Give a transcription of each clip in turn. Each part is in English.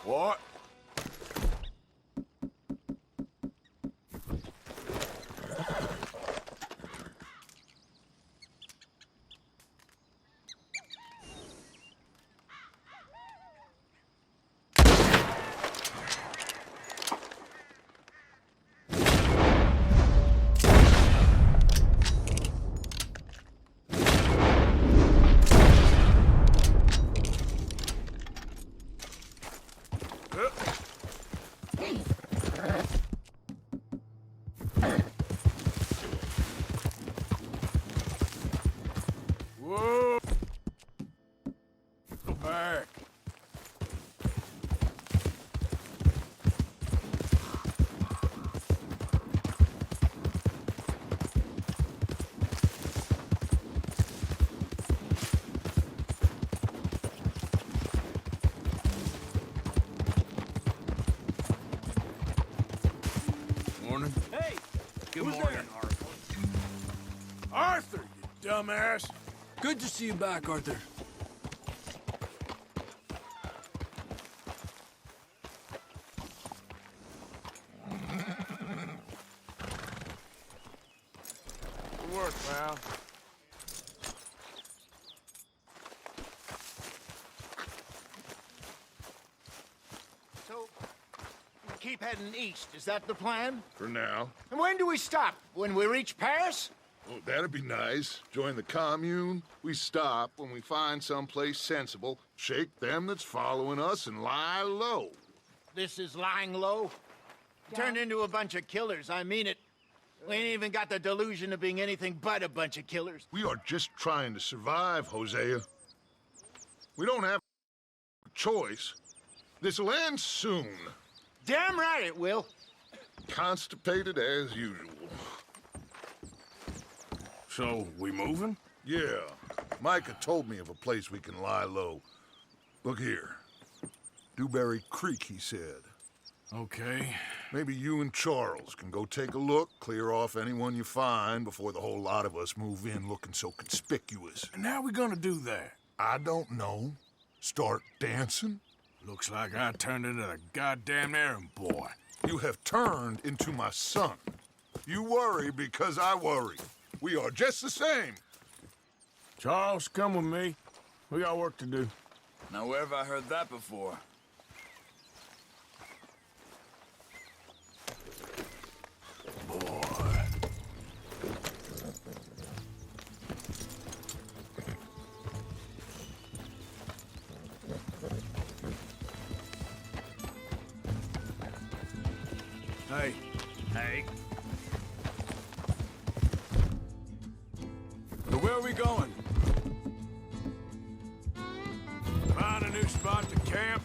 What? Whoa! Go back. Morning. Hey! Good Who's morning, there? Arthur, you dumbass! Good to see you back, Arthur. Good work, pal. So, we keep heading east, is that the plan? For now. And when do we stop? When we reach Paris? Oh, that'd be nice. Join the commune. We stop when we find someplace sensible, shake them that's following us, and lie low. This is lying low? Turned into a bunch of killers, I mean it. We ain't even got the delusion of being anything but a bunch of killers. We are just trying to survive, Hosea. We don't have a choice. This'll end soon. Damn right it will. Constipated as usual. So, we moving? Yeah. Micah told me of a place we can lie low. Look here. Dewberry Creek, he said. Okay. Maybe you and Charles can go take a look, clear off anyone you find before the whole lot of us move in looking so conspicuous. And how we gonna do that? I don't know. Start dancing? Looks like I turned into the goddamn errand boy. You have turned into my son. You worry because I worry. We are just the same. Charles, come with me. We got work to do. Now, where have I heard that before? Boy. Hey. Hey. So where are we going? Find a new spot to camp.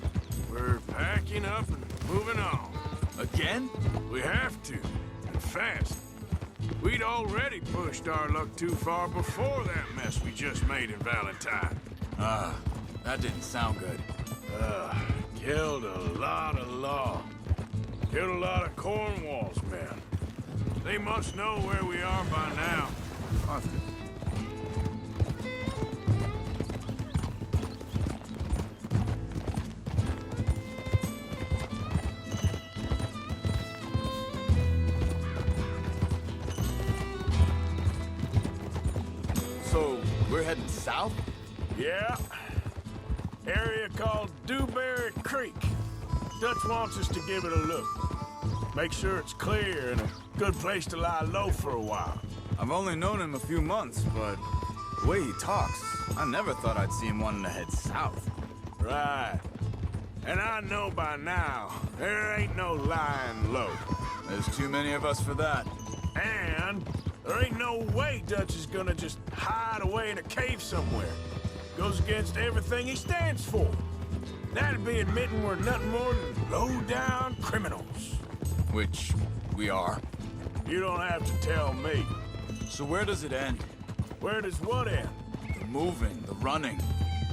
We're packing up and moving on. Again? We have to, and fast. We'd already pushed our luck too far before that mess we just made in Valentine. That didn't sound good. Killed a lot of law. Killed a lot of Cornwall's men. They must know where we are by now. Arthur. So, we're heading south? Yeah. Area called Dewberry Creek. Dutch wants us to give it a look. Make sure it's clear and a good place to lie low for a while. I've only known him a few months, but the way he talks, I never thought I'd see him wanting to head south. Right. And I know by now, there ain't no lying low. There's too many of us for that. And there ain't no way Dutch is gonna just hide away in a cave somewhere. Goes against everything he stands for. That'd be admitting we're nothing more than low-down criminals. Which we are. You don't have to tell me. So where does it end? Where does what end? The moving, the running.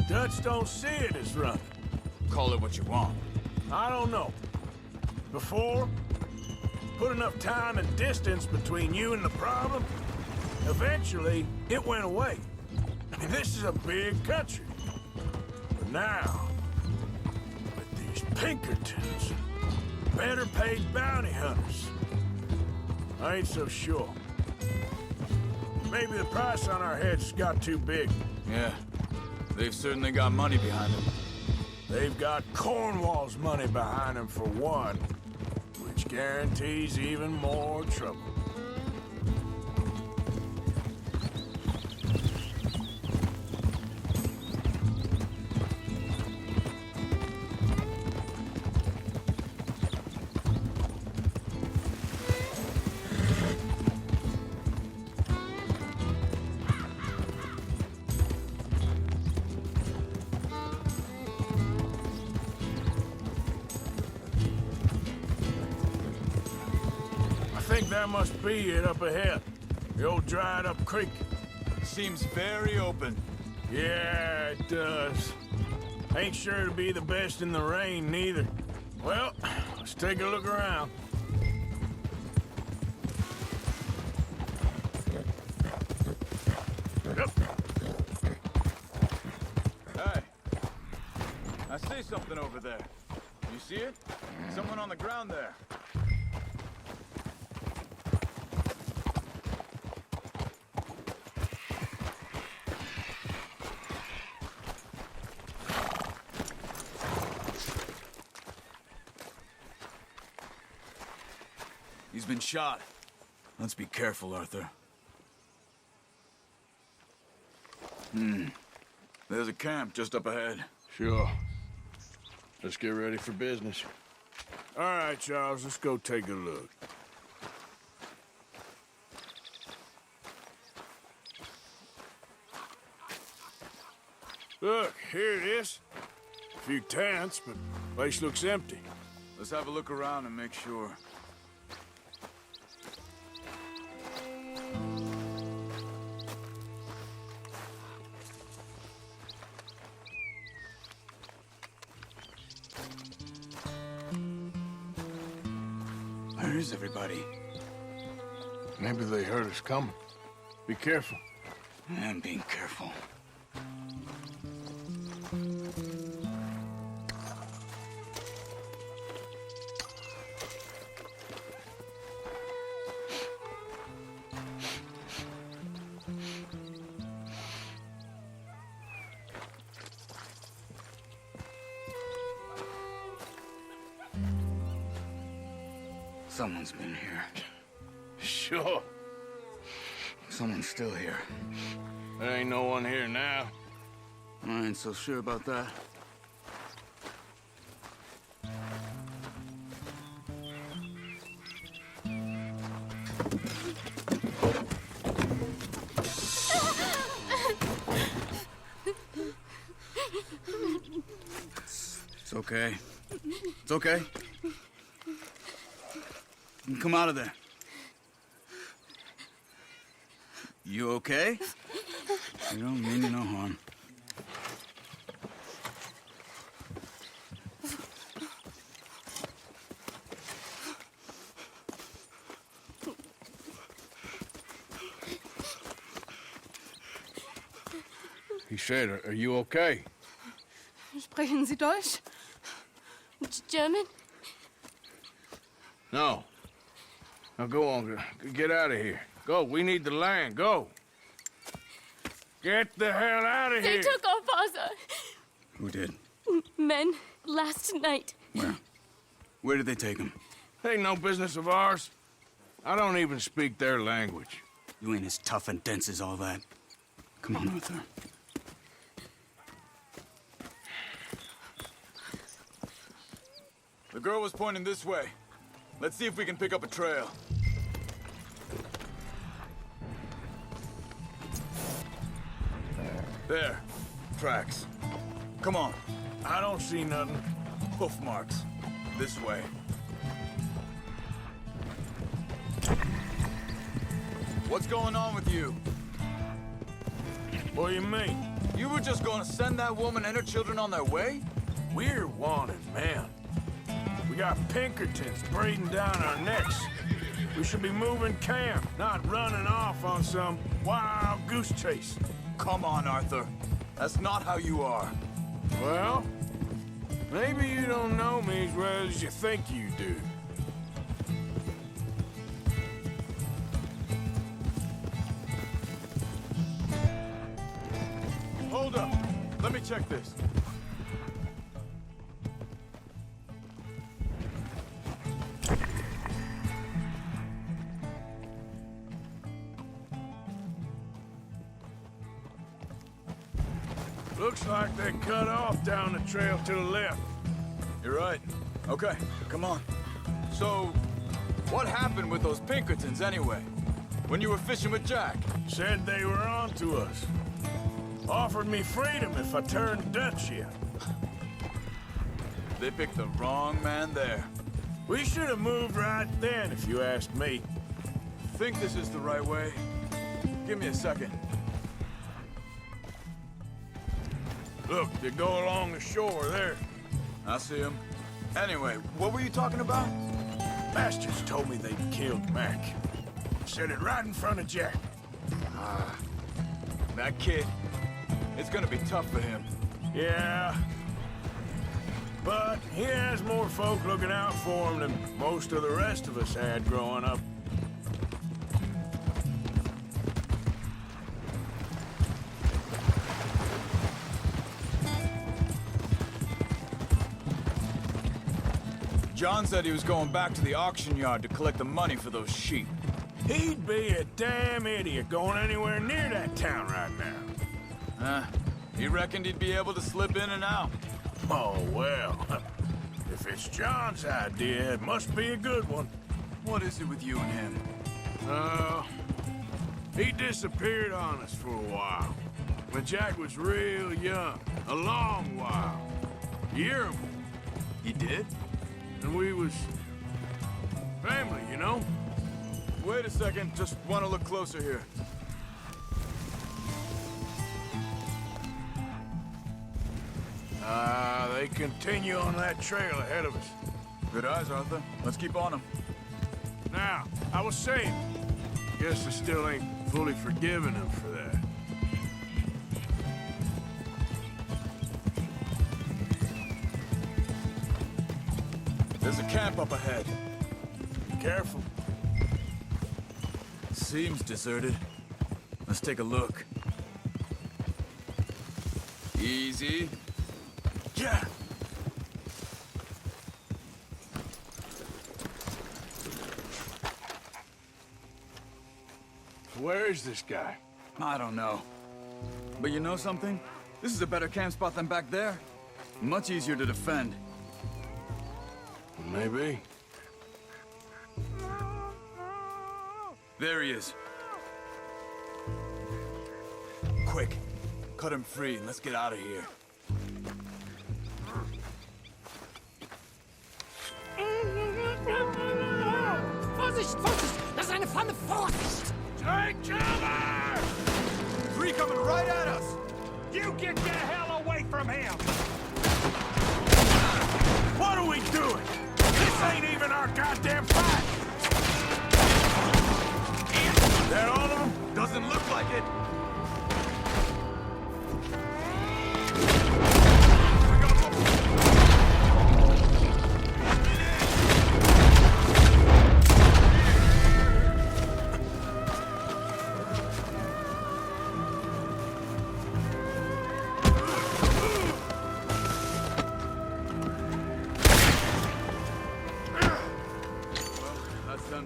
Dutch don't see it as running. Call it what you want. I don't know. Before, put enough time and distance between you and the problem, eventually it went away. I mean, this is a big country. But now, with these These Pinkertons. Better paid bounty hunters. I ain't so sure. Maybe the price on our heads got too big. Yeah, they've certainly got money behind them. They've got Cornwall's money behind them for one, which guarantees even more trouble. I think that must be it up ahead. The old dried up creek. Seems very open. Yeah, it does. Ain't sure to be the best in the rain, neither. Well, let's take a look around. Yep. Hey, I see something over there. You see it? Someone on the ground there. He's been shot. Let's be careful, Arthur. There's a camp just up ahead. Sure. Let's get ready for business. All right, Charles, let's go take a look. Look, here it is. A few tents, but the place looks empty. Let's have a look around and make sure. Where is everybody? Maybe they heard us coming. Be careful. I'm being careful. Someone's been here. Sure. Someone's still here. There ain't no one here now. I ain't so sure about that. It's okay. It's okay. You can come out of there. You okay? You don't mean you no harm. He said, are you okay? Sprechen Sie Deutsch? German? No. Now go on, get out of here. Go, we need the land, go. Get the hell out of They here. took our father. Who did? Men, last night. Where? Where did they take him? Ain't no business of ours. I don't even speak their language. You ain't as tough and dense as all that. Come on, Arthur. The girl was pointing this way. Let's see if we can pick up a trail. There. Tracks. Come on. I don't see nothing. Hoof marks. This way. What's going on with you? What do you mean? You were just gonna send that woman and her children on their way? We're wanted men. We got Pinkertons breathing down our necks. We should be moving camp, not running off on some wild goose chase. Come on, Arthur. That's not how you are. Well, Maybe you don't know me as well as you think you do. Hold up. Let me check this. Looks like they cut off down the trail to the left. You're right. Okay, come on. So, what happened with those Pinkertons anyway? When you were fishing with Jack? Said they were on to us. Offered me freedom if I turned Dutch in. They picked the wrong man there. We should have moved right then, if you ask me. Think this is the right way? Give me a second. Look, they go along the shore there. I see him. Anyway, what were you talking about? Bastards told me they'd killed Mac. Said it right in front of Jack. That kid. It's gonna be tough for him. Yeah. But he has more folk looking out for him than most of the rest of us had growing up. John said he was going back to the auction yard to collect the money for those sheep. He'd be a damn idiot going anywhere near that town right now. He reckoned he'd be able to slip in and out. Oh, well. If it's John's idea, it must be a good one. What is it with you and him? He disappeared on us for a while. When Jack was real young. A long while. A year or more. He did? And we was... family, you know? Wait a second, just want to look closer here. They continue on that trail ahead of us. Good eyes, Arthur. Let's keep on them. Now, I was saying, guess I still ain't fully forgiven him for that. There's a camp up ahead. Careful. Seems deserted. Let's take a look. Easy. Yeah. Where is this guy? I don't know. But you know something? This is a better camp spot than back there. Much easier to defend. Maybe. There he is. Quick. Cut him free and let's get out of here. Vorsicht, Vorsicht! Das ist eine Pfanne! Vorsicht! Take cover! Three coming right at us! You get the hell away from him! What are we doing? This ain't even our goddamn fight! They're all of them? Doesn't look like it.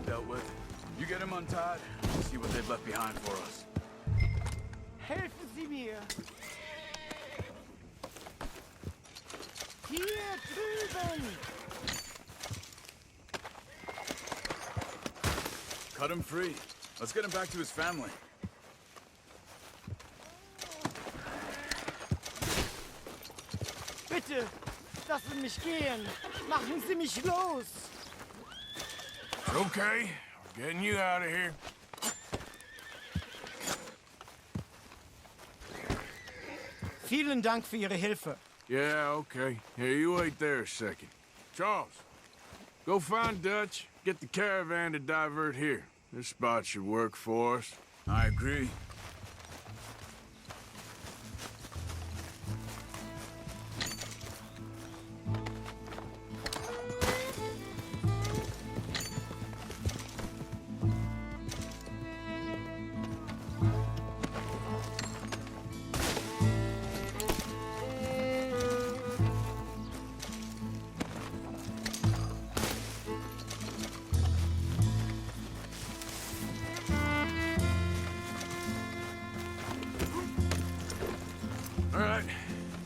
Dealt with. You get him untied, see what they've left behind for us. Helfen Sie mir! Hier drüben! Cut him free. Let's get him back to his family. Bitte, lassen mich gehen! Machen Sie mich los! Okay, we're getting you out of here. Vielen Dank für Ihre Hilfe. Yeah, okay. Here, you wait there a second. Charles, go find Dutch, get the caravan to divert here. This spot should work for us. I agree.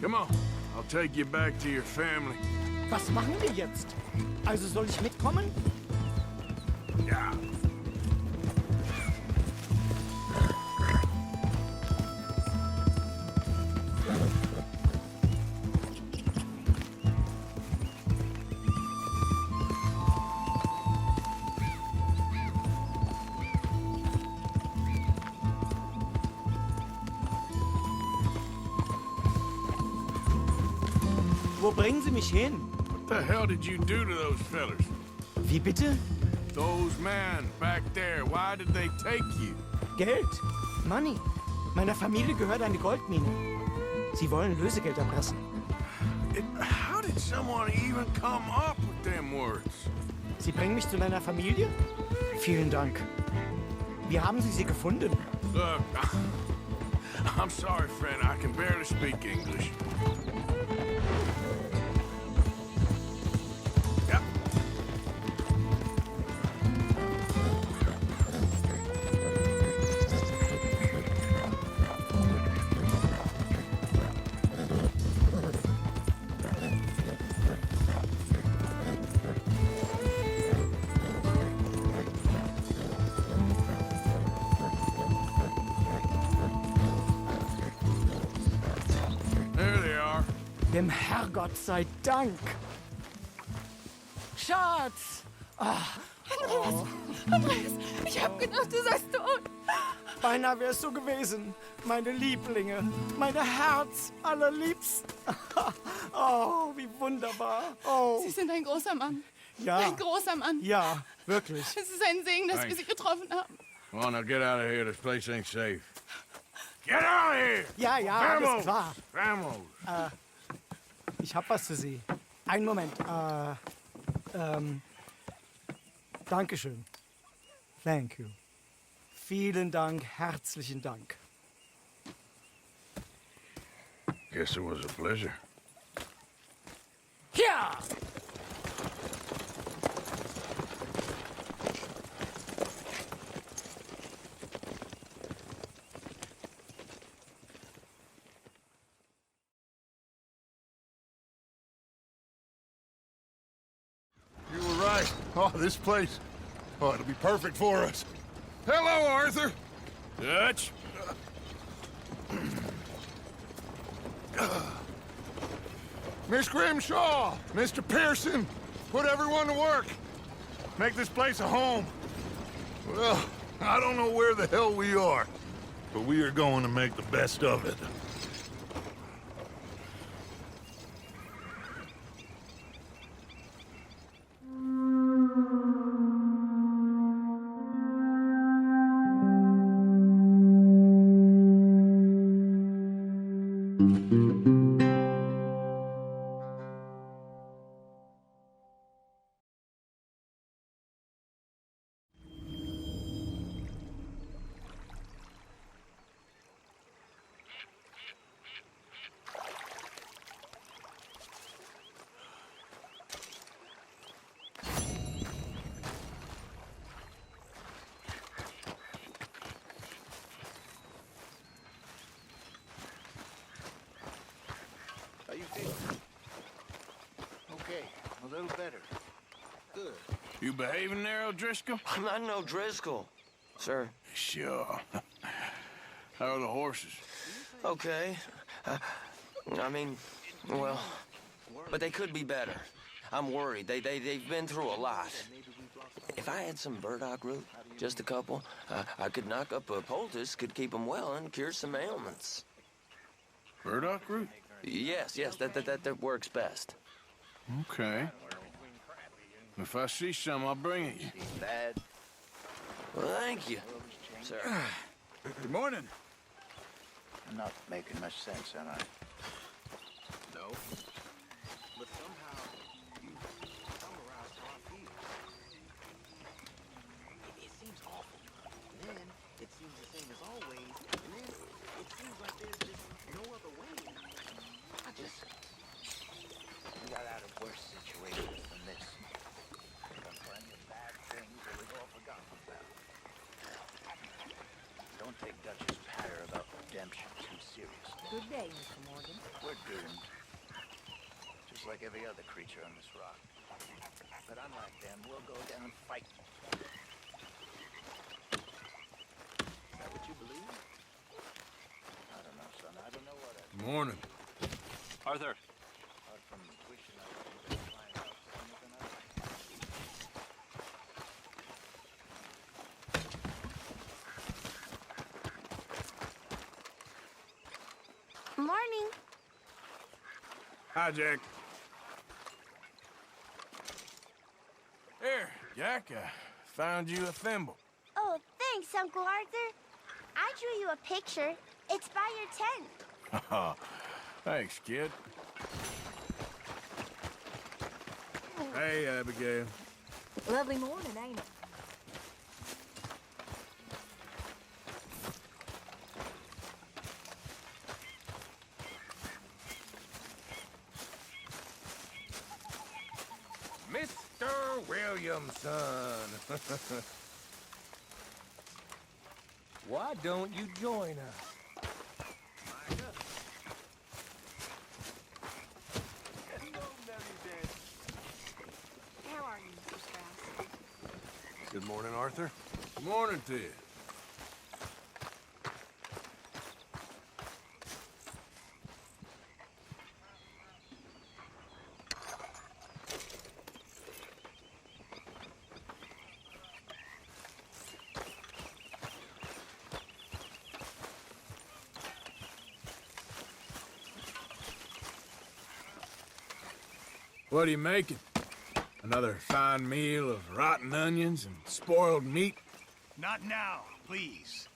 Come on. I'll take you back to your family. Was machen wir jetzt? Also soll ich mitkommen? Ja. Wo bringen Sie mich hin? What the hell did you do to those fellers? Wie bitte? Those men back there, why did they take you? Geld. Money. Meiner Familie gehört eine Goldmine. Sie wollen Lösegeld erpressen. How did someone even come up with them words? Sie bringen mich zu meiner Familie? Vielen Dank. Wie haben Sie sie gefunden? Look, I'm sorry, friend. I can barely speak English. Yep. There they are. Dem Herrgott sei Dank. Schatz! Andreas, ich hab gedacht, du seist tot. Beinahe wär's so gewesen. Meine Lieblinge. Meine Herz allerliebsten. Oh, wie wunderbar. Oh, Sie sind ein großer Mann. ja. Ein großer Mann. Ja, wirklich. Es ist ein Segen, dass wir Sie getroffen haben. Come on, now get out of here. This place ain't safe. Get out of here! Ja, ja, alles klar. Vamos! Ich hab was für Sie. Einen Moment. Dankeschön. Thank you. Vielen Dank, herzlichen Dank. Guess it was a pleasure. Ja! You were right. Oh, this place. Oh, it'll be perfect for us. Hello, Arthur. Dutch? Miss Grimshaw, Mr. Pearson, put everyone to work. Make this place a home. Well, I don't know where the hell we are, but we are going to make the best of it. How you feeling? Okay, a little better. Good. You behaving there, O'Driscoll? I'm not no Driscoll, sir. Sure. How are the horses? Okay. I mean, well, but they could be better. I'm worried. They've been through a lot. If I had some burdock root, just a couple, I could knock up a poultice, could keep them well, and cure some ailments. Burdock root? Yes, that works best. Okay. If I see some, I'll bring it you. Bad. Well, thank you, sir. Good morning. I'm not making much sense, am I? No. But somehow you summarize how I feel. It seems awful. Then it seems the same as always. And then it seems like there's just no other way. We got out of worse situations than this. Done plenty of bad things that we've all forgotten about. Don't take Duchess' patter about redemption too seriously. Good day, Mr. Morgan. We're doomed. Just like every other creature on this rock. But unlike them, we'll go down fighting. Is that what you believe? I don't know, son. I don't know what I... Morning. Arthur, Apart from wishing I could find out sooner than I like. Morning. Hi, Jack. Here, Jack, I found you a thimble. Oh, thanks, Uncle Arthur. I drew you a picture. It's by your tent. Thanks, kid. Hey, Abigail. Lovely morning, ain't it? Mr. Williamson. Why don't you join us? How are you, Mr. Strauss? Good morning, Arthur. Morning to you. What are you making? Another fine meal of rotten onions and spoiled meat? Not now, please.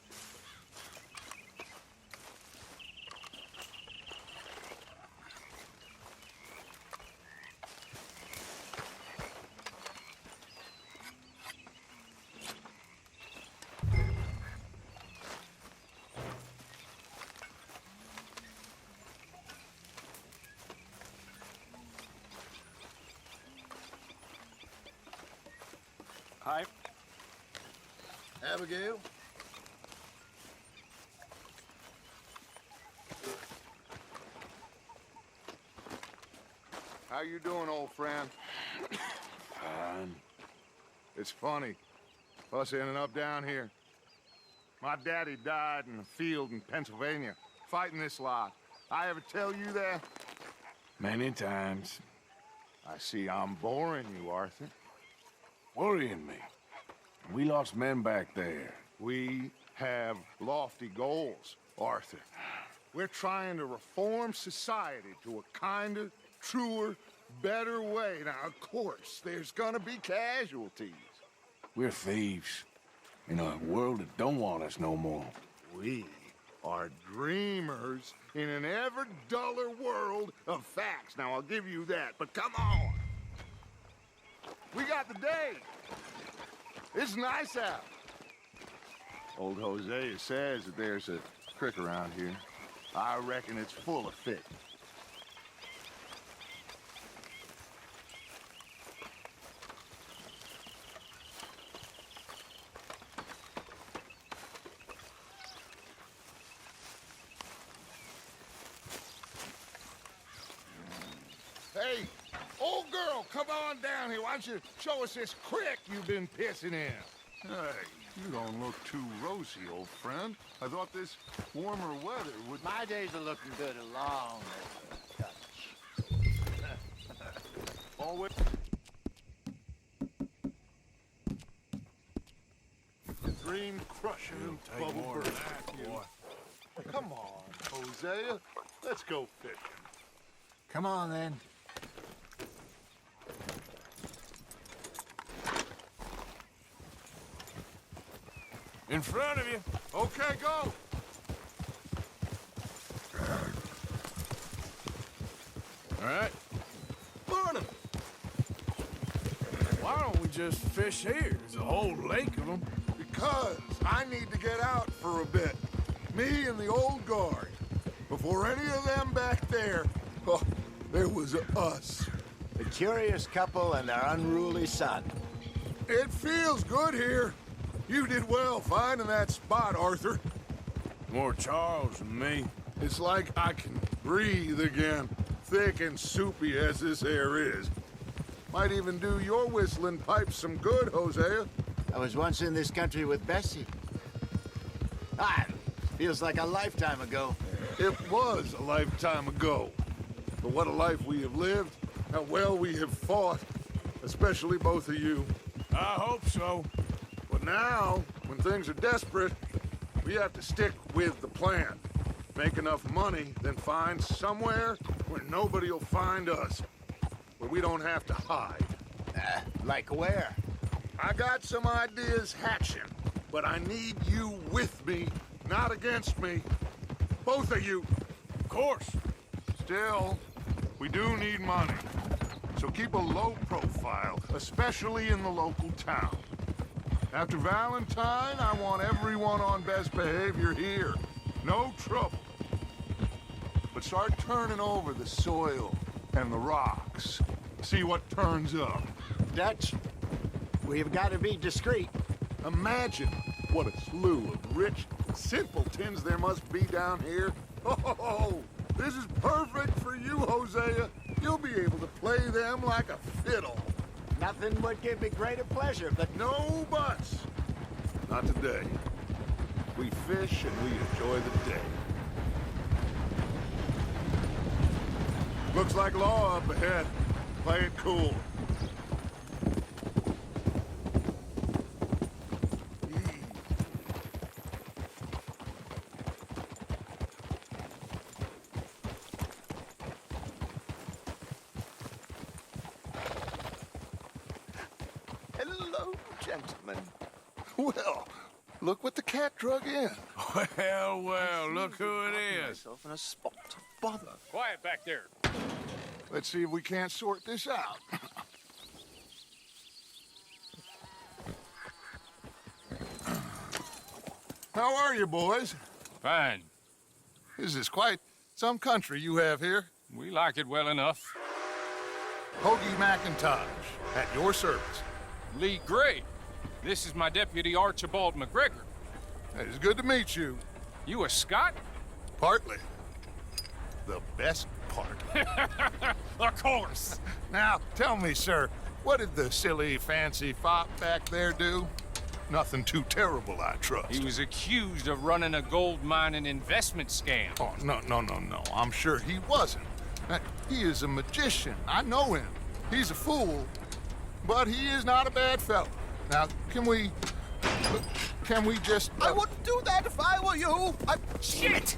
Hi. Abigail? How you doing, old friend? Fine. It's funny, us ending up down here. My daddy died in a field in Pennsylvania, fighting this lot. I ever tell you that? Many times. I see I'm boring you, Arthur. Worrying me. We lost men back there. We have lofty goals, Arthur. We're trying to reform society to a kinder, truer, better way. Now, of course, there's gonna be casualties. We're thieves. In a world that don't want us no more. We are dreamers in an ever duller world of facts. Now, I'll give you that, but come on. We got the day. It's nice out. Old Hosea says that there's a creek around here. I reckon it's full of fish. Hey, old girl, come on down here. Why don't you show us this creek you've been pissing in? Hey, you don't look too rosy, old friend. I thought this warmer weather would... My days are looking good along as a touch. Always... Dream crusher, bubble more burst. than that, boy. Come on, Hosea. Let's go fishing. Come on, then. In front of you. Okay, go. All right. Morning. Why don't we just fish here? There's a whole lake of them. Because I need to get out for a bit. Me and the old guard. Before any of them back there, oh, there was us. The curious couple and their unruly son. It feels good here. You did well finding that spot, Arthur. More Charles than me. It's like I can breathe again, thick and soupy as this air is. Might even do your whistling pipes some good, Hosea. I was once in this country with Bessie. Feels like a lifetime ago. It was a lifetime ago. But what a life we have lived, how well we have fought, especially both of you. I hope so. But now, when things are desperate, we have to stick with the plan. Make enough money, then find somewhere where nobody will find us. Where we don't have to hide. Like where? I got some ideas hatching, but I need you with me, not against me. Both of you. Of course. Still, we do need money. So keep a low profile, especially in the local town. After Valentine, I want everyone on best behavior here. No trouble. But start turning over the soil and the rocks. See what turns up. Dutch, we've got to be discreet. Imagine what a slew of rich simpletons there must be down here. Oh, this is perfect for you, Hosea. You'll be able to play them like a fiddle. Nothing would give me greater pleasure, but No buts. Not today. We fish and we enjoy the day. Looks like law up ahead. Play it cool. hello, gentlemen. Well, look what the cat drug in. Well, look who it is. Myself in a spot of bother. Quiet back there. Let's see if we can't sort this out. How are you, boys? Fine. This is quite some country you have here. We like it well enough. Hoagie McIntosh, at your service. Lee Gray. This is my deputy Archibald McGregor. It is good to meet you. You a Scot? Partly. The best part. Of course. Now, tell me, sir, what did the silly, fancy fop back there do? Nothing too terrible, I trust. He was accused of running a gold mining investment scam. Oh, no. I'm sure he wasn't. He is a magician. I know him. He's a fool, but he is not a bad fellow. Now, can we just... I wouldn't do that if I were you. Shit!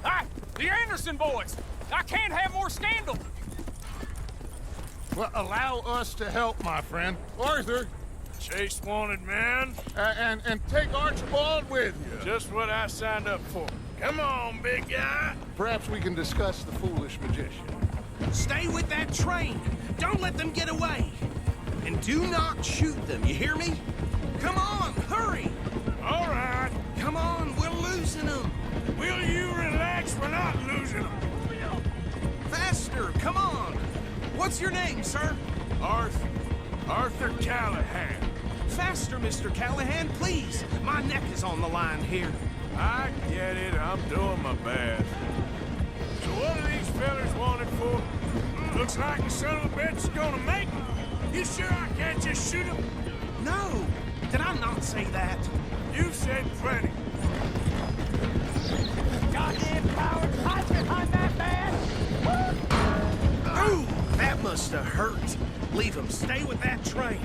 The Anderson boys! I can't have more scandal! Well, allow us to help, my friend. Arthur, Chase wanted man. and take Archibald with you. Just what I signed up for. Come on, big guy. Perhaps we can discuss the foolish magician. Stay with that train. Don't let them get away. And do not shoot them, you hear me? Come on, hurry! All right. Come on, we're losing them. Will you relax? We're not losing them. Faster, come on. What's your name, sir? Arthur Callahan. Faster, Mr. Callahan, please. My neck is on the line here. I get it. I'm doing my best. So what are these fellas wanted for? Looks like the son of a bitch is gonna make them. You sure I can't just shoot him? No, did I not say that? You said plenty. Goddamn coward, hide behind that man! Ooh, that must have hurt. Leave him. Stay with that train.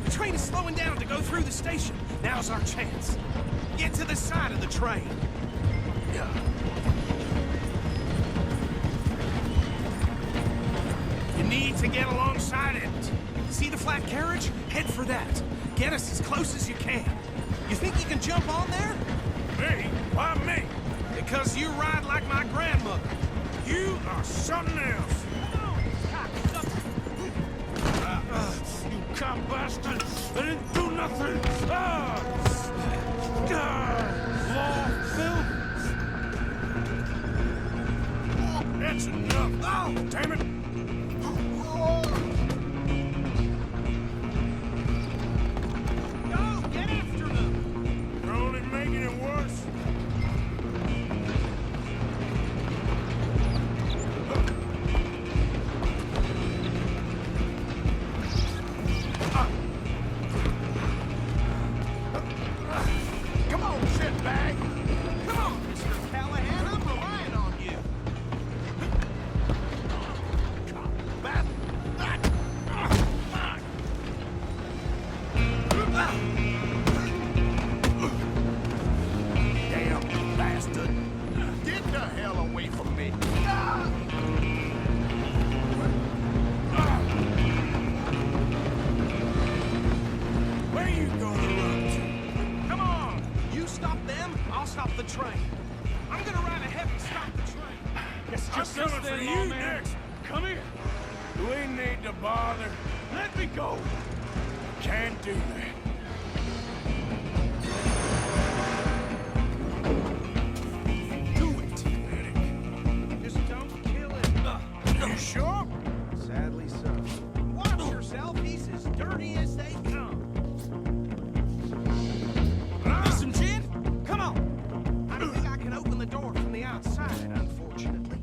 The train is slowing down to go through the station. Now's our chance. Get to the side of the train. You need to get alongside it. See the flat carriage? Head for that. Get us as close as you can. You think you can jump on there? Me? Why me? Because you ride like my grandmother. You are something else. You cop bastard! I didn't do nothing! Law, Phil? That's enough! Oh, damn it! Go, get after them! You're only making it worse. Let me go! Can't do that. Do it, Medic. Just don't kill him. You sure? Sadly so. Watch yourself. He's as dirty as they come. Need some gin? Come on. I don't think I can open the door from the outside, unfortunately.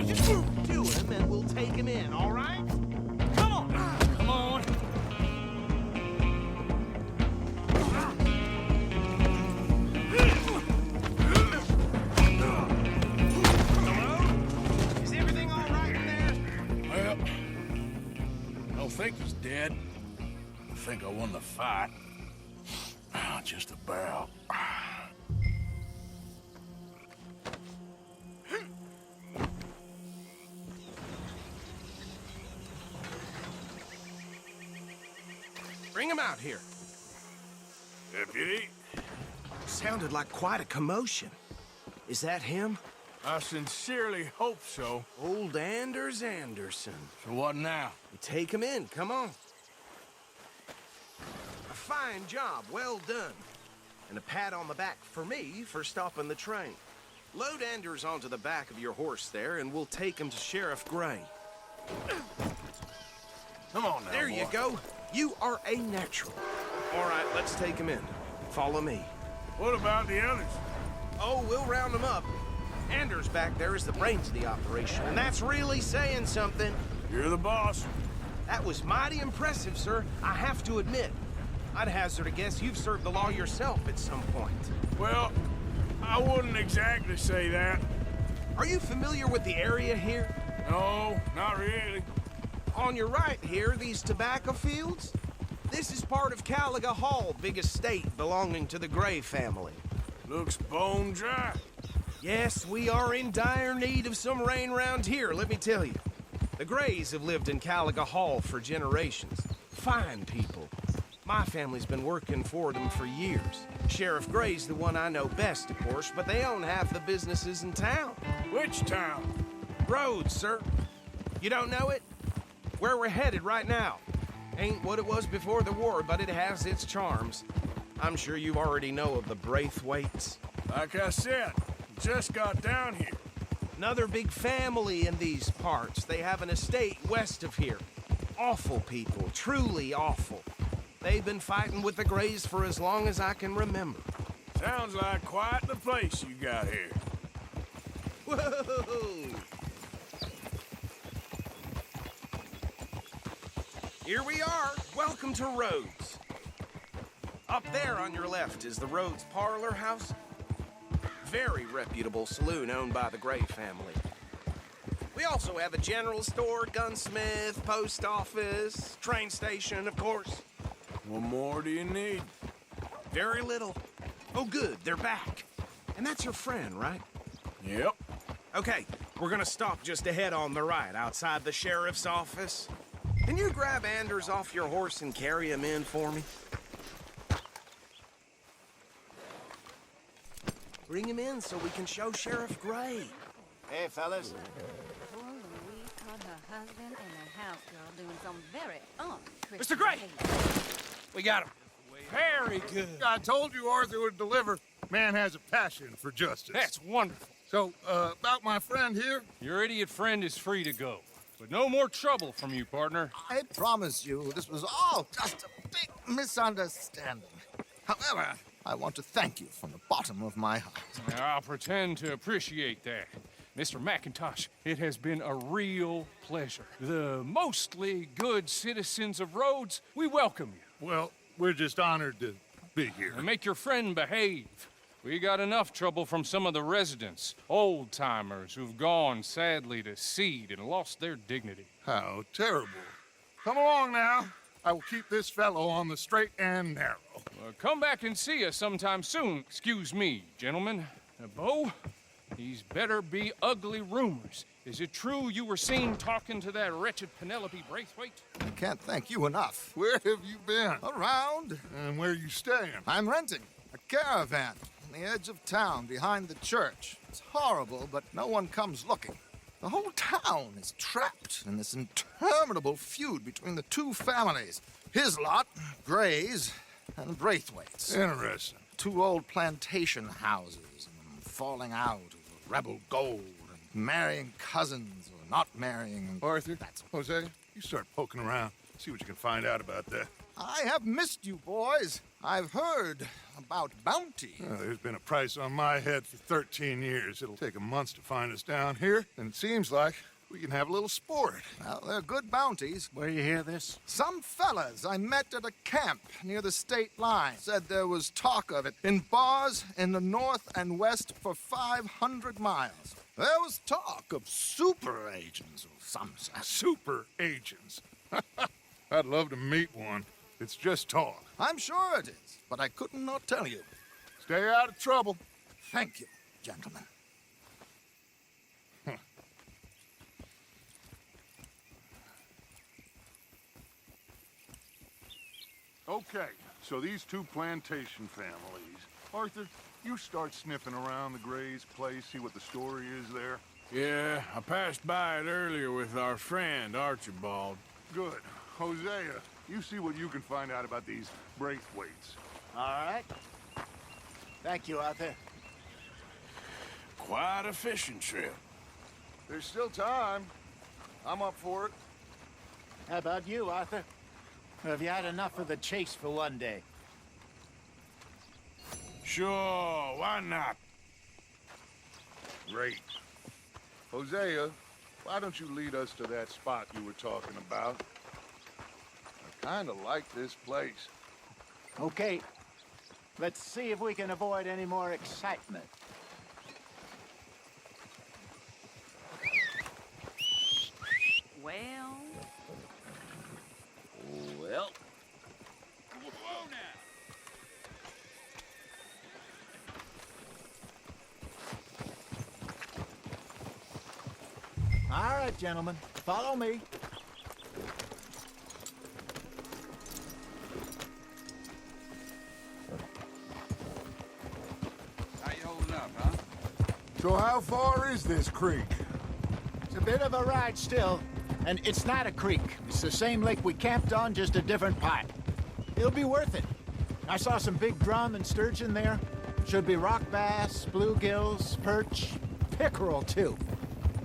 Just do him and we'll take him in, all right? Come on. Come on. Hello? Is everything all right in there? Well, I don't think he's dead. I think I won the fight. Just about. Bring him out here. Deputy, Sounded like quite a commotion. Is that him? I sincerely hope so. Old Anders Anderson. So what now? You take him in, come on. A fine job, well done. And a pat on the back for me for stopping the train. Load Anders onto the back of your horse there, and we'll take him to Sheriff Gray. Come on now, There you boy. go. You are a natural. All right, let's take him in. Follow me. What about the others? Oh, we'll round them up. Anders back there is the brains of the operation, and that's really saying something. You're the boss. That was mighty impressive, sir. I have to admit. I'd hazard a guess you've served the law yourself at some point. Well, I wouldn't exactly say that. Are you familiar with the area here? No, not really. On your right here, these tobacco fields? This is part of Caliga Hall, big estate belonging to the Gray family. Looks bone dry. Yes, we are in dire need of some rain round here, let me tell you. The Grays have lived in Caliga Hall for generations. Fine people. My family's been working for them for years. Sheriff Gray's the one I know best, of course, but they own half the businesses in town. Which town? Rhodes, sir. You don't know it? Where we're headed right now. Ain't what it was before the war, but it has its charms. I'm sure you already know of the Braithwaites. Like I said, just got down here. Another big family in these parts. They have an estate west of here. Awful people, truly awful. They've been fighting with the Grays for as long as I can remember. Sounds like quite the place you got here. Whoa! Here we are. Welcome to Rhodes. Up there on your left is the Rhodes Parlor House. Very reputable saloon owned by the Gray family. We also have a general store, gunsmith, post office, train station, of course. What more do you need? Very little. Oh, good, they're back. And that's your friend, right? Yep. Okay, we're gonna stop just ahead on the right, outside the sheriff's office. Can you grab Anders off your horse and carry him in for me? Bring him in so we can show Sheriff Gray. Hey, fellas. Poor Louise caught her husband and the house girl doing some very Mr. Gray! We got him. Very good. I told you Arthur would deliver. Man has a passion for justice. That's wonderful. So, about my friend here? Your idiot friend is free to go. But no more trouble from you, partner. I promise you, this was all just a big misunderstanding. However, I want to thank you from the bottom of my heart. I'll pretend to appreciate that. Mr. McIntosh, it has been a real pleasure. The mostly good citizens of Rhodes, we welcome you. Well, we're just honored to be here. And make your friend behave. We got enough trouble from some of the residents, old-timers who've gone, sadly, to seed and lost their dignity. How terrible. Come along now. I will keep this fellow on the straight and narrow. Come back and see us sometime soon. Excuse me, gentlemen. Bo, these better be ugly rumors. Is it true you were seen talking to that wretched Penelope Braithwaite? I can't thank you enough. Where have you been? Around. And where you staying? I'm renting a caravan. on the edge of town, behind the church. It's horrible, but no one comes looking. The whole town is trapped in this interminable feud between the two families. His lot, Gray's, and Braithwaite's. Interesting. Two old plantation houses, and falling out over rebel gold, and marrying cousins or not marrying. And Arthur, Hosea, you start poking around. See what you can find out about that. I have missed you, boys. I've heard about bounty. There's been a price on my head for 13 years. It'll take 'em months to find us down here, and it seems like we can have a little sport. Well, they're good bounties. Where you hear this? Some fellas I met at a camp near the state line said there was talk of it in bars in the north and west for 500 miles. There was talk of super agents or some such. Super agents. I'd love to meet one. It's just talk. I'm sure it is, but I couldn't not tell you. Stay out of trouble. Thank you, gentlemen. Okay, so these two plantation families. Arthur, you start sniffing around the Gray's place, see what the story is there. Yeah, I passed by it earlier with our friend, Archibald. Good. Hosea, you see what you can find out about these Braithwaites. All right. Thank you, Arthur. Quite a fishing trip. There's still time. I'm up for it. How about you, Arthur? Have you had enough of the chase for one day? Sure, why not? Great. Hosea, why don't you lead us to that spot you were talking about? I kind of like this place. Okay. Let's see if we can avoid any more excitement. Well, Whoa now! All right, gentlemen. Follow me. How you holding up, huh? So how far is this creek? It's a bit of a ride still, and it's not a creek. It's the same lake we camped on, just a different part. It'll be worth it. I saw some big drum and sturgeon there. Should be rock bass, bluegills, perch, pickerel, too.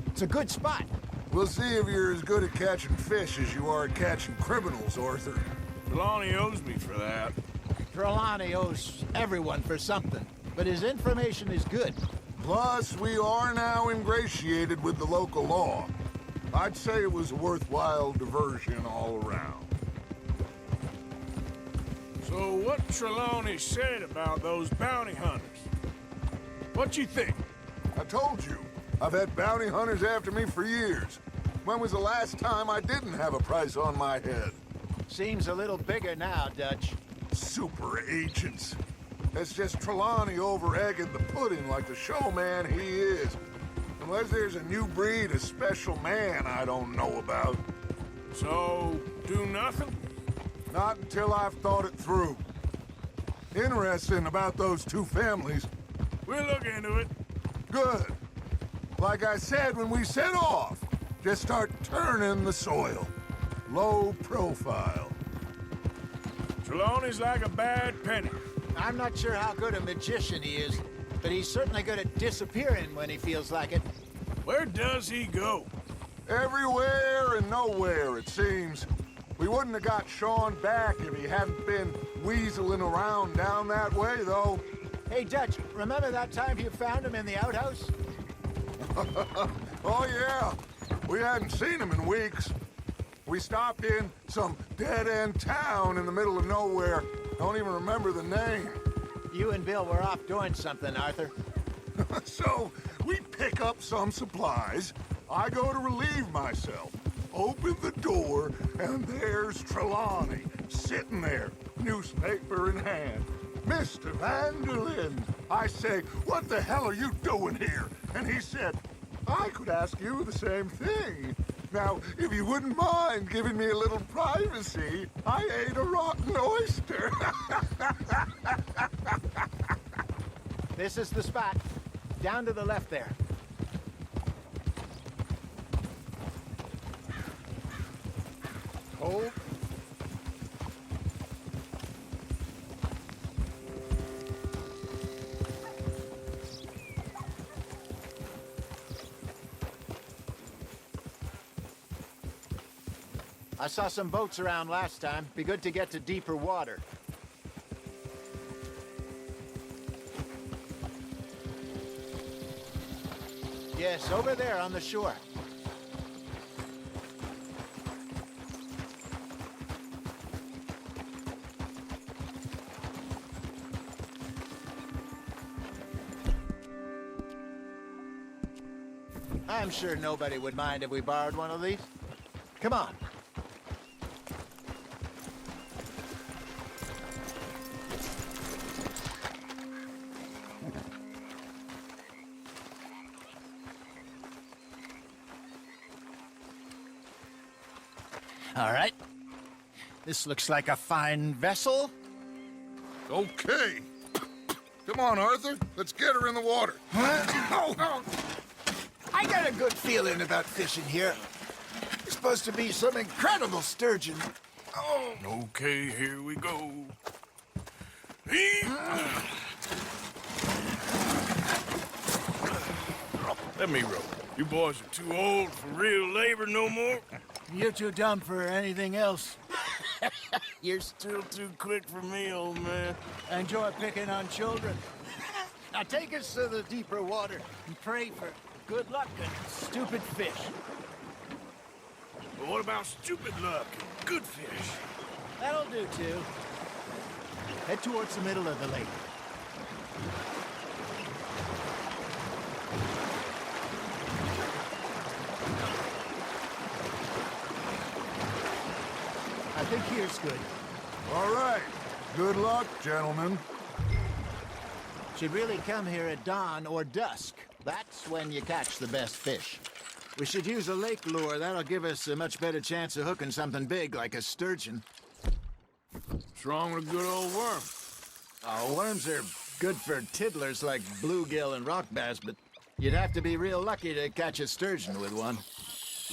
It's a good spot. We'll see if you're as good at catching fish as you are at catching criminals, Arthur. Trelawney owes me for that. Trelawney owes everyone for something, but his information is good. Plus, we are now ingratiated with the local law. I'd say it was a worthwhile diversion all around. So what Trelawney said about those bounty hunters? What you think? I told you, I've had bounty hunters after me for years. When was the last time I didn't have a price on my head? Seems a little bigger now, Dutch. Super agents. It's just Trelawney over-egging the pudding like the showman he is. Unless there's a new breed of special man I don't know about. So, do nothing? Not until I've thought it through. Interesting about those two families. We'll look into it. Good. Like I said when we set off, just start turning the soil. Low profile. Trelawney's like a bad penny. I'm not sure how good a magician he is, but he's certainly good at disappearing when he feels like it. Where does he go? Everywhere and nowhere, it seems. We wouldn't have got Sean back if he hadn't been weaseling around down that way, though. Hey, Dutch, remember that time you found him in the outhouse? Oh, yeah. We hadn't seen him in weeks. We stopped in some dead-end town in the middle of nowhere. Don't even remember the name. You and Bill were off doing something, Arthur. So, we pick up some supplies. I go to relieve myself. Open the door, and there's Trelawney, sitting there, newspaper in hand. Mr. Van der Linde. I say, what the hell are you doing here? And he said, I could ask you the same thing. Now, if you wouldn't mind giving me a little privacy, I ate a rotten oyster. This is the spot. Down to the left there. Hold. I saw some boats around last time. Be good to get to deeper water. Yes, over there on the shore. I'm sure nobody would mind if we borrowed one of these. Come on. All right. This looks like a fine vessel. Okay. Come on, Arthur. Let's get her in the water. Oh. I got a good feeling about fishing here. It's supposed to be some incredible sturgeon. Oh. Okay, here we go. Let me row. You boys are too old for real labor no more. You're too dumb for anything else. You're still too quick for me, old man. Enjoy picking on children. Now take us to the deeper water and pray for good luck and stupid fish. But what about stupid luck and good fish? That'll do, too. Head towards the middle of the lake. I think here's good. All right. Good luck, gentlemen. Should really come here at dawn or dusk. That's when you catch the best fish. We should use a lake lure. That'll give us a much better chance of hooking something big like a sturgeon. What's wrong with a good old worm? Oh, worms are good for tiddlers like bluegill and rock bass, but you'd have to be real lucky to catch a sturgeon with one.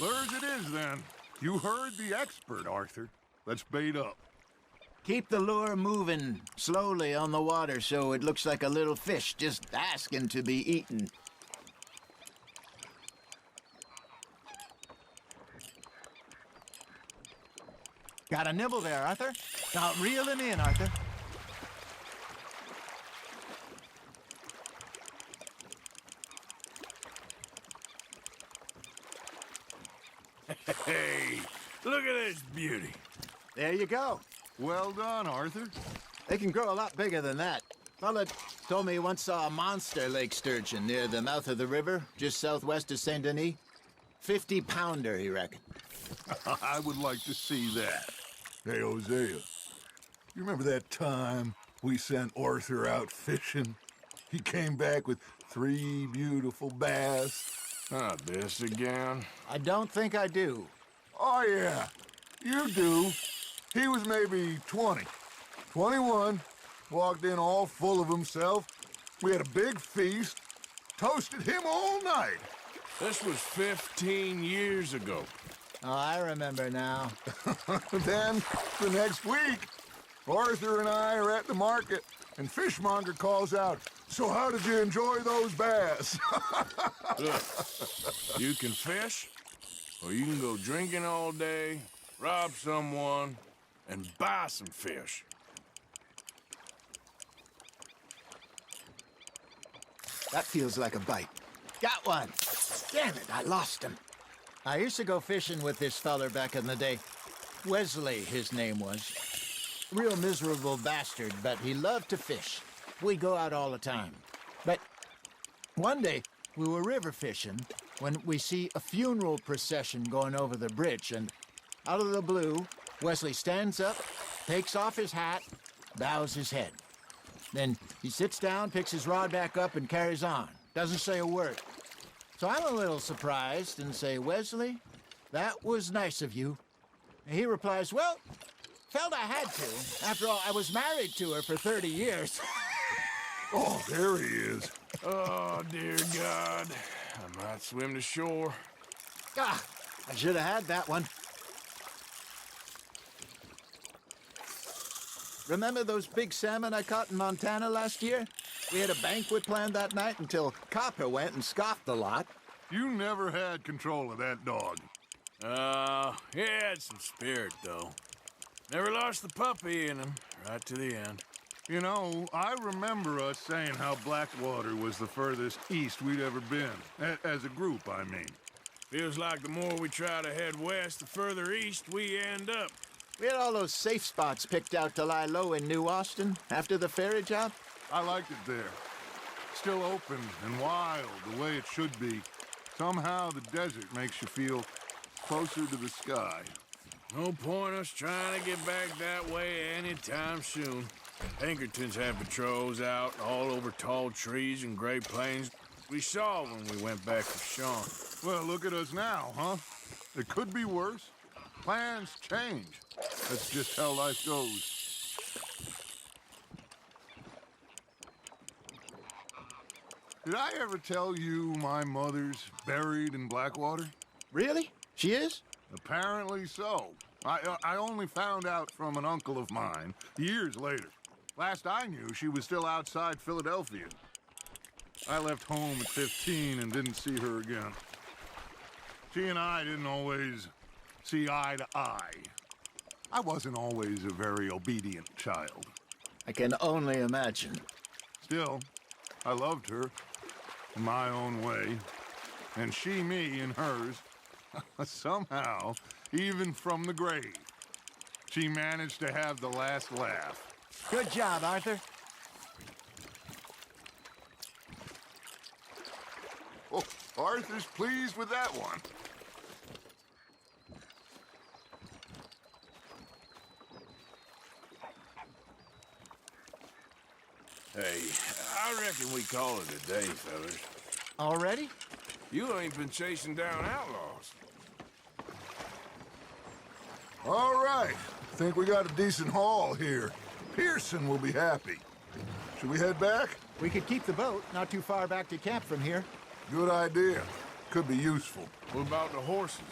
Lures it is, then. You heard the expert, Arthur. Let's bait up. Keep the lure moving slowly on the water so it looks like a little fish just asking to be eaten. Got a nibble there, Arthur? Now reel him in, Arthur. Hey, look at this beauty. There you go. Well done, Arthur. They can grow a lot bigger than that. Fella told me he once saw a monster lake sturgeon near the mouth of the river, just southwest of Saint Denis. 50-pounder, he reckoned. I would like to see that. Hey, Hosea, you remember that time we sent Arthur out fishing? He came back with 3 beautiful bass. Not this again. I don't think I do. Oh, yeah, you do. He was maybe 20, 21, walked in all full of himself. We had a big feast, toasted him all night. This was 15 years ago. Oh, I remember now. Then, the next week, Arthur and I are at the market, and Fishmonger calls out, "So how did you enjoy those bass?" Look, you can fish, or you can go drinking all day, rob someone, and buy some fish. That feels like a bite. Got one. Damn it, I lost him. I used to go fishing with this feller back in the day. Wesley, his name was. Real miserable bastard, but he loved to fish. We'd go out all the time. But one day, we were river fishing when we see a funeral procession going over the bridge, and out of the blue, Wesley stands up, takes off his hat, bows his head. Then he sits down, picks his rod back up, and carries on. Doesn't say a word. So I'm a little surprised and say, "Wesley, that was nice of you." And he replies, "Well, felt I had to. After all, I was married to her for 30 years. Oh, there he is. Oh, dear God. I might swim to shore. Ah, I should have had that one. Remember those big salmon I caught in Montana last year? We had a banquet planned that night until Copper went and scoffed the lot. You never had control of that dog. He had some spirit, though. Never lost the puppy in him, right to the end. You know, I remember us saying how Blackwater was the furthest east we'd ever been. As a group, I mean. Feels like the more we try to head west, the further east we end up. We had all those safe spots picked out to lie low in New Austin after the ferry job. I liked it there. Still open and wild, the way it should be. Somehow the desert makes you feel closer to the sky. No point us trying to get back that way anytime soon. Pinkertons had patrols out all over tall trees and Great Plains. We saw when we went back to Sean. Well, look at us now, huh? It could be worse. Plans change. That's just how life goes. Did I ever tell you my mother's buried in Blackwater? Really? She is? Apparently so. I only found out from an uncle of mine years later. Last I knew, she was still outside Philadelphia. I left home at 15 and didn't see her again. She and I didn't always see eye to eye. I wasn't always a very obedient child. I can only imagine. Still, I loved her in my own way, and she me in hers. Somehow, even from the grave, she managed to have the last laugh. Good job, Arthur. Oh, Arthur's pleased with that one. Hey, I reckon we call it a day, fellas. Already? You ain't been chasing down outlaws. All right. Think we got a decent haul here. Pearson will be happy. Should we head back? We could keep the boat not too far back to camp from here. Good idea. Could be useful. What about the horses?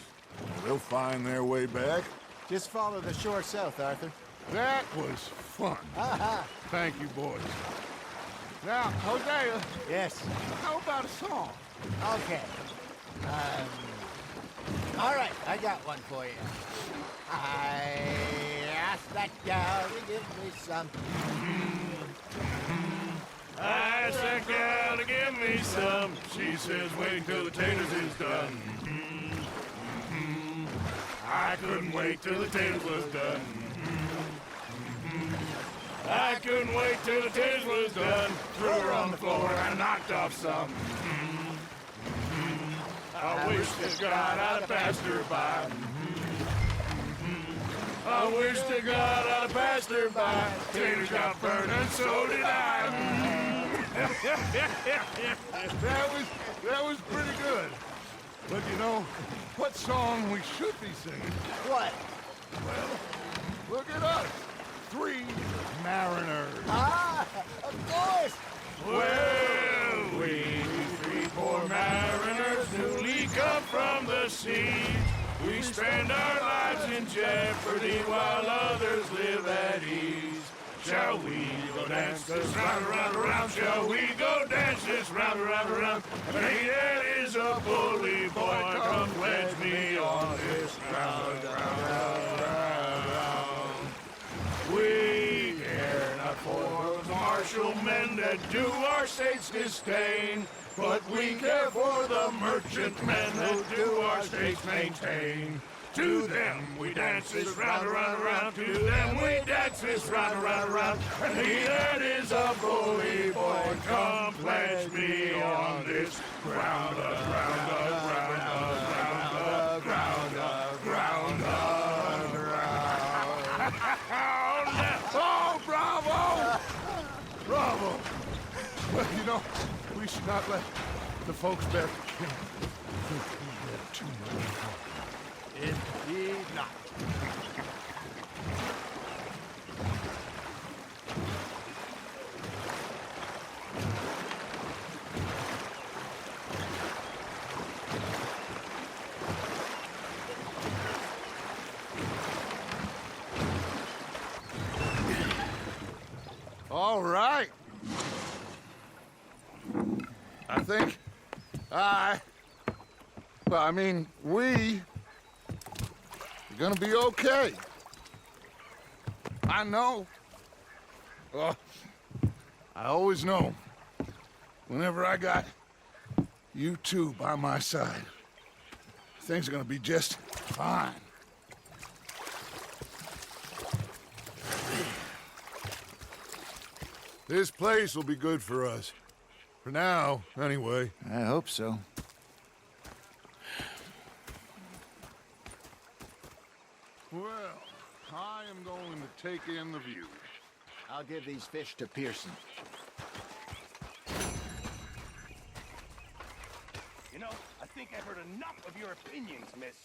They'll find their way back. Just follow the shore south, Arthur. That was fun. Aha! Thank you, boys. Now, Hosea, Yes. how about a song? Okay. All right, I got one for you. I asked that gal to give me some. I asked that gal to give me some. She says, wait till the taters is done. I couldn't wait till the taters was done. I couldn't wait till the taters was done. Threw her on the floor and knocked off some. I wish to God I'd passed her by. I wish to God I'd passed her by. Taters got burned and so did I. That was pretty good. But you know, what song we should be singing? What? Look at us. 3 mariners. Ah, of course. Well, we 3 poor mariners newly come from the sea. We spend our lives in jeopardy while others live at ease. Shall we go dance this round, around, around? Shall we go dance this round, around, around? Hey, that is a bully boy. Come pledge me on this round, round, round, round. We care not for the martial men that do our state's disdain, but we care for the merchant men that do our states maintain. To them we dance this round, around, around. To them we dance this round, around, around. And he that is a bully boy, come pledge me on this ground, ground, ground, ground, ground, ground, ground. Oh, bravo! Bravo! Well, you know, we should not let the folks back to camp think we had too much fun. Indeed not. think we are gonna be okay. I know. Well, I always know. Whenever I got you two by my side, things are gonna be just fine. This place will be good for us. For now, anyway. I hope so. Well, I am going to take in the view. I'll give these fish to Pearson. You know, I think I've heard enough of your opinions, miss.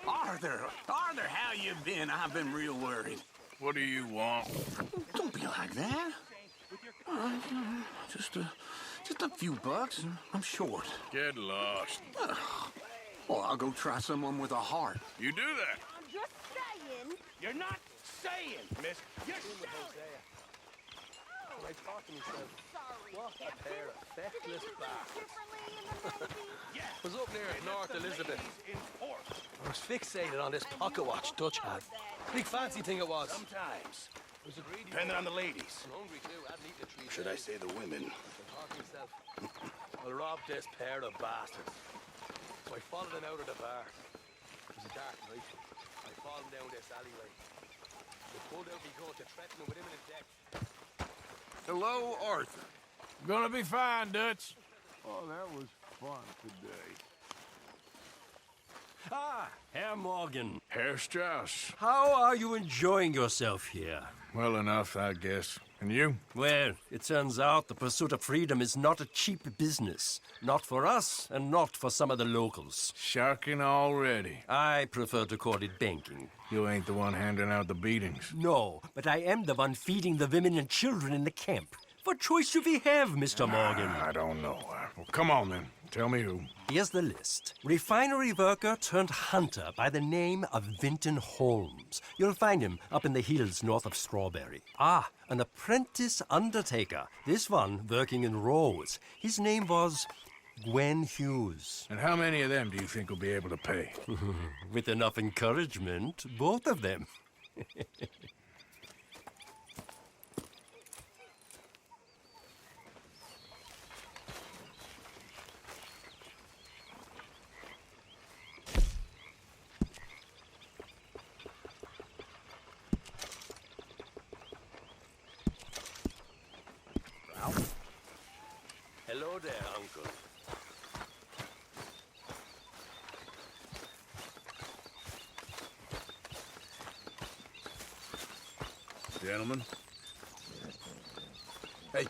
Arthur, how you been? I've been real worried. What do you want? Don't be like that. Just a few bucks, and I'm short. Get lost. Well, I'll go try someone with a heart. You do that. I'm just saying. You're not saying, miss. You're shouting. I thought to myself, Sorry. what a pair of feckless bastards. Differently in the Navy. I was up near North Elizabeth. In port. I was fixated on this pocket watch Dutch had. Big fancy thing it was. Sometimes. It was a greedy Depending on the ladies. I'm hungry too. I hadn't eaten a 3 Should I days. say the women? I thought to myself, I'll rob this pair of bastards. So I followed them out of the bar. It was a dark night. I followed them down this alleyway. They pulled out me gun to threaten them with imminent death. Hello, Arthur. Gonna be fine, Dutch. Oh, that was fun today. Ah, Herr Morgan. Herr Strauss. How are you enjoying yourself here? Well enough, I guess. And you? Well, it turns out the pursuit of freedom is not a cheap business. Not for us, and not for some of the locals. Sharking already. I prefer to call it banking. You ain't the one handing out the beatings. No, but I am the one feeding the women and children in the camp. What choice do we have, Mr. Morgan? I don't know. Well, come on, then. Tell me who. Here's the list. Refinery worker turned hunter by the name of Vinton Holmes. You'll find him up in the hills north of Strawberry. Ah, an apprentice undertaker. This one working in Rose. His name was Gwen Hughes. And how many of them do you think will be able to pay? With enough encouragement, both of them. Hello there, Uncle. Gentlemen. Hey,